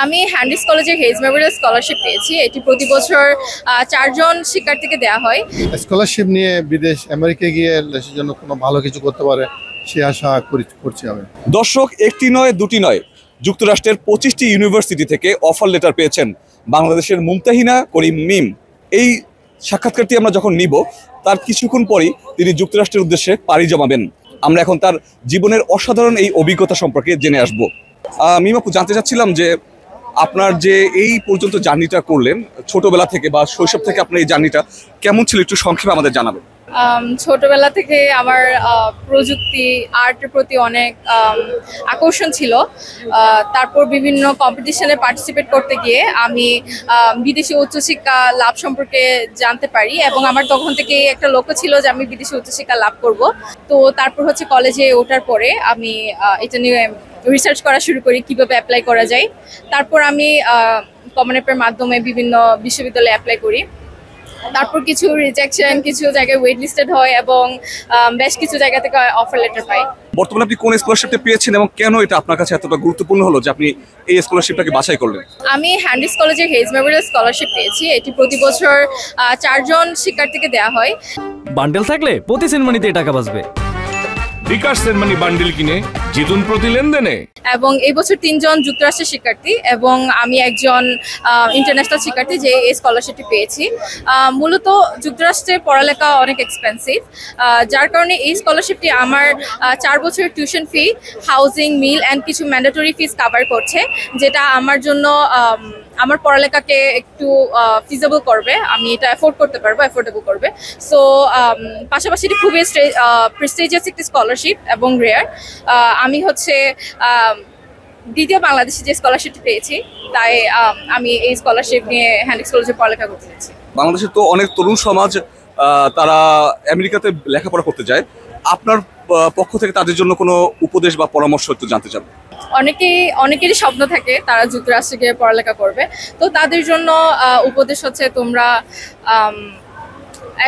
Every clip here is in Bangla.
আমি হ্যান্ডিস কলেজে হেজ মেমোরিয়াল স্কলারশিপ পেয়েছি। এটি প্রতি বছর 4 জন শিক্ষার্থীকে দেওয়া হয়। স্কলারশিপ নিয়ে বিদেশ আমেরিকা গিয়ে দেশের জন্য কোনো ভালো কিছু করতে পারে সে আশা করছি আমি। দর্শক, একটি নয় দুটি নয়, যুক্তরাষ্ট্রের 25টি ইউনিভার্সিটি থেকে অফার লেটার পেয়েছেন বাংলাদেশের মুমতাহিনা করিম মিম। এই সাক্ষাৎকারটি আমরা যখন নিব তার কিছুক্ষণ পরই তিনি যুক্তরাষ্ট্রের উদ্দেশ্যে পাড়ি জমাবেন। আমরা এখন তার জীবনের অসাধারণ এই অভিজ্ঞতা সম্পর্কে জেনে আসব। মিম আপু, জানতে চাচ্ছিলাম যে আপনার যে এই পর্যন্ত জার্নিটা করলেন, ছোটবেলা থেকে বা শৈশব থেকে আপনার এই জার্নিটা কেমন ছিল, একটু সংক্ষেপে আমাদের জানাবেন। ছোটবেলা থেকে আমার প্রযুক্তি আর্টের প্রতি অনেক আকর্ষণ ছিল। তারপর বিভিন্ন কম্পিটিশনে পার্টিসিপেট করতে গিয়ে আমি বিদেশি উচ্চশিক্ষা লাভ সম্পর্কে জানতে পারি এবং আমার তখন থেকে একটা লক্ষ্য ছিল যে আমি বিদেশি উচ্চশিক্ষা লাভ করব। তো তারপর হচ্ছে কলেজে ওঠার পরে আমি এটা নিয়ে রিসার্চ করা শুরু করি কিভাবে অ্যাপ্লাই করা যায়। তারপর আমি কমন অ্যাপের মাধ্যমে বিভিন্ন বিশ্ববিদ্যালয়ে অ্যাপ্লাই করি। তারপর কিছু রিজেকশন, কিছু জায়গায় ওয়েট লিস্টেড হয় এবং বেশ কিছু জায়গা থেকে অফার লেটার পাই। বর্তমানে আপনি কোন স্কলারশিপটা পেয়েছেন এবং কেন এটা আপনার কাছে এতটা গুরুত্বপূর্ণ হলো যে আপনি এই স্কলারশিপটাকে বাছাই করলেন? আমি হ্যান্ডিস কলেজে হেজ মেমোরিয়াল স্কলারশিপ পেয়েছি। এটি প্রতি বছর 4 জন শিক্ষার্থীকে দেওয়া হয়। বান্ডেল থাকলে প্রতি সেনমানিতে টাকা বাঁচবে। বিকাশ সেনমানি বান্ডেল কিনে জিতুন প্রতি লেনদেনে। এবং এই বছর 3 জন যুক্তরাষ্ট্রের শিক্ষার্থী এবং আমি একজন ইন্টারন্যাশনাল শিক্ষার্থী যে এই স্কলারশিপটি পেয়েছি। মূলত যুক্তরাষ্ট্রে পড়ালেখা অনেক এক্সপেন্সিভ, যার কারণে এই স্কলারশিপটি আমার 4 বছরের tuition fee, housing, meal and কিছু ম্যান্ডেটরি ফিস কাভার করছে, যেটা আমার জন্য আমার পড়ালেখাকে একটু ফিজেবল করবে। আমি এটা অ্যাফোর্ডেবল করবে। সো পাশাপাশি এটি খুবই প্রেস্টিজিয়াস একটি স্কলারশিপ এবং রেয়ার। আমি হচ্ছে দ্বিতীয় বাংলাদেশে যে স্কলারশিপটি পেয়েছি, তাই আমি এই স্কলারশিপ নিয়ে হ্যান্ডিস কলেজে পড়ালেখা করতে চাইছি। বাংলাদেশের তো অনেক তরুণ সমাজ তারা আমেরিকাতে লেখাপড়া করতে যায়, আপনার পক্ষ থেকে তাদের জন্য কোনো উপদেশ বা পরামর্শ একটু জানতে চান? অনেকেরই স্বপ্ন থাকে তারা যুক্তরাষ্ট্রে গিয়ে পড়ালেখা করবে। তো তাদের জন্য উপদেশ হচ্ছে তোমরা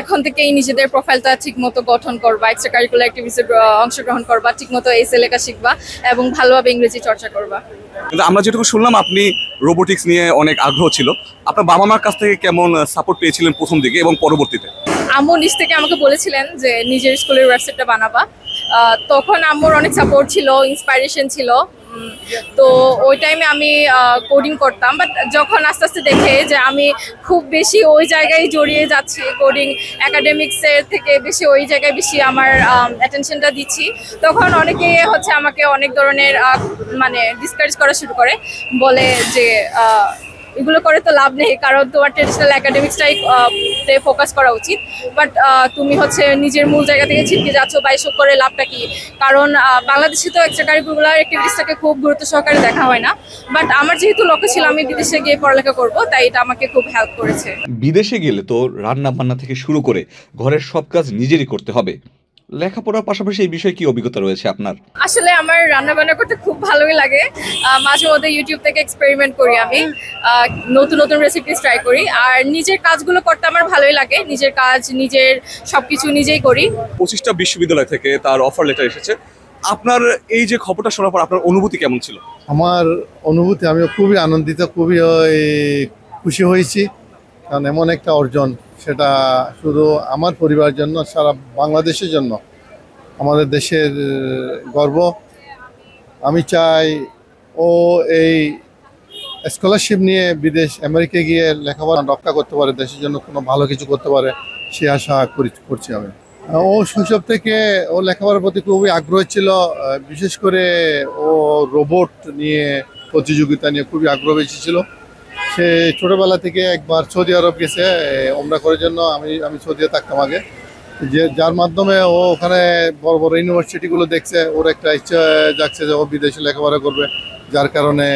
এখন থেকেই নিজেদের প্রোফাইলটা ঠিকমতো গঠন করবা, এক্সট্রা কারিকুলার অ্যাক্টিভিটিসে অংশগ্রহণ করবা, ঠিকমতো এসএ লেখা শিখবা এবং ভালোভাবে ইংরেজি চর্চা করবা। কিন্তু আমরা যেটুকু শুনলাম আপনি রোবোটিক্স নিয়ে অনেক আগ্রহ ছিল, আপনার বাবা মার কাছ থেকে কেমন সাপোর্ট পেয়েছিলেন প্রথম দিকে এবং পরবর্তীতে? আম্মু নিজ থেকে আমাকে বলেছিলেন যে নিজের স্কুলের ওয়েবসাইটটা বানাবা। তখন আম্মুর অনেক সাপোর্ট ছিল, ইন্সপাইরেশন ছিল। তো ওই টাইমে আমি কোডিং করতাম, বাট যখন আস্তে আস্তে দেখে যে আমি খুব বেশি ওই জায়গায় জড়িয়ে যাচ্ছি, কোডিং একাডেমিক্সের থেকে বেশি ওই জায়গায় বেশি আমার অ্যাটেনশনটা দিচ্ছি, তখন অনেকে হচ্ছে আমাকে অনেক ধরনের মানে ডিসকারেজ করা শুরু করে, বলে যে এগুলো করে তো লাভ নেই, কারণ তোমার ট্রেডিশনাল একাডেমিক্সটাই ফোকাস করা উচিত। বাট তুমি হচ্ছে নিজের মূল জায়গা থেকে ছিটকে যাচ্ছ বা এসব করে লাভটা কি? কারণ বাংলাদেশে তো এক্সট্রা কারিকুলার অ্যাক্টিভিটিসটাকে খুব গুরুত্ব সহকারে দেখা হয় না। বাট আমার যেহেতু লক্ষ্য ছিল আমি বিদেশে গিয়ে পড়ালেখা করব, তাই এটা আমাকে খুব হেল্প করেছে। বিদেশে গেলে তো রান্না বান্না থেকে শুরু করে ঘরের সব কাজ নিজেরই করতে হবে। লেখাপড়ার পাশাপাশি এই বিষয়ে কি অভিজ্ঞতা রয়েছে আপনার? আসলে আমার রান্না বান্না করতে খুব ভালোই লাগে। মাঝে মধ্যে ইউটিউব থেকে এক্সপেরিমেন্ট করি, আমি নতুন নতুন রেসিপিস ট্রাই করি। আর নিজের কাজগুলো করতে আমার ভালোই লাগে, নিজের কাজ নিজের সবকিছু নিজেই করি। 25টা বিশ্ববিদ্যালয় থেকে তার অফার লেটার এসেছে। আপনার এই যে খবরটা শোনার পর আপনার অনুভূতি কেমন ছিল? আমার অনুভূতি, আমি খুবই আনন্দিত, খুবই খুশি হয়েছি, কারণ এমন একটা অর্জন, সেটা শুধু আমার পরিবারের জন্য, সারা বাংলাদেশের জন্য, আমাদের দেশের গর্ব। আমি চাই ও এই স্কলারশিপ নিয়ে বিদেশ আমেরিকা গিয়ে লেখাপড়া রক্ষা করতে পারে, দেশের জন্য কোনো ভালো কিছু করতে পারে সে আশা করছি আমি। ও শৈশব থেকে ও লেখাপড়ার প্রতি খুবই আগ্রহ ছিল, বিশেষ করে ও রোবট নিয়ে প্রতিযোগিতা নিয়ে খুবই আগ্রহ বেশি ছিল। সে ছোটোবেলা থেকে একবার সৌদি আরব গেছে ওমরা করার জন্য। আমি সৌদিতে থাকতাম আগে, যার মাধ্যমে ও ওখানে বড় বড় ইউনিভার্সিটিগুলো দেখছে, ওর একটা ইচ্ছা জাগছে যে ও বিদেশে লেখাপড়া করবে, যার কারণে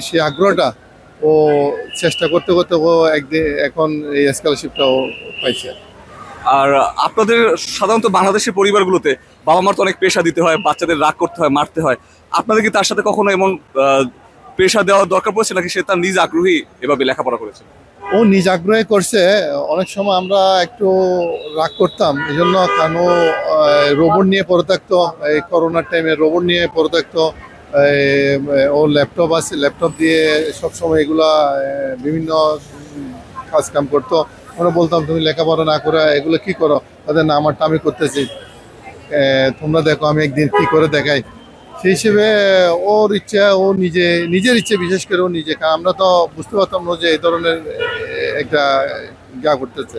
সে আগ্রহটা ও চেষ্টা করতে করতে ও একদিন এখন এই স্কলারশিপটা ও পাইছে। আর আপনাদের সাধারণত বাংলাদেশের পরিবারগুলোতে বাবা মার তো অনেক পেশা দিতে হয়, বাচ্চাদের রাগ করতে হয়, মারতে হয়। আপনাদের কি তার সাথে কখনো এমন পেশা দেওয়ার দরকার পড়েছে, নাকি সে তার নিজ আগ্রহী এভাবে লেখাপড়া করেছে? ও নিজ আগ্রহে করছে। অনেক সময় আমরা একটু রাগ করতাম, এই জন্য কারণ রোবট নিয়ে পড়ে থাকতো, এই করোনার টাইমে রোবট নিয়ে পড়ে থাকতো, ওর ল্যাপটপ আছে, ল্যাপটপ দিয়ে সবসময় এগুলা বিভিন্ন কাজ কাম করতো। আমরা বলতাম তুমি লেখাপড়া না করে এগুলো কি করো, তাদের না আমারটা আমি করতেছি, তোমরা দেখো আমি একদিন কি করে দেখাই। সেই হিসেবে ওর ইচ্ছা, ও নিজের ইচ্ছে, বিশেষ করে ও নিজে, কারণ আমরা তো বুঝতে পারতাম না যে এই ধরনের একটা করতেছে।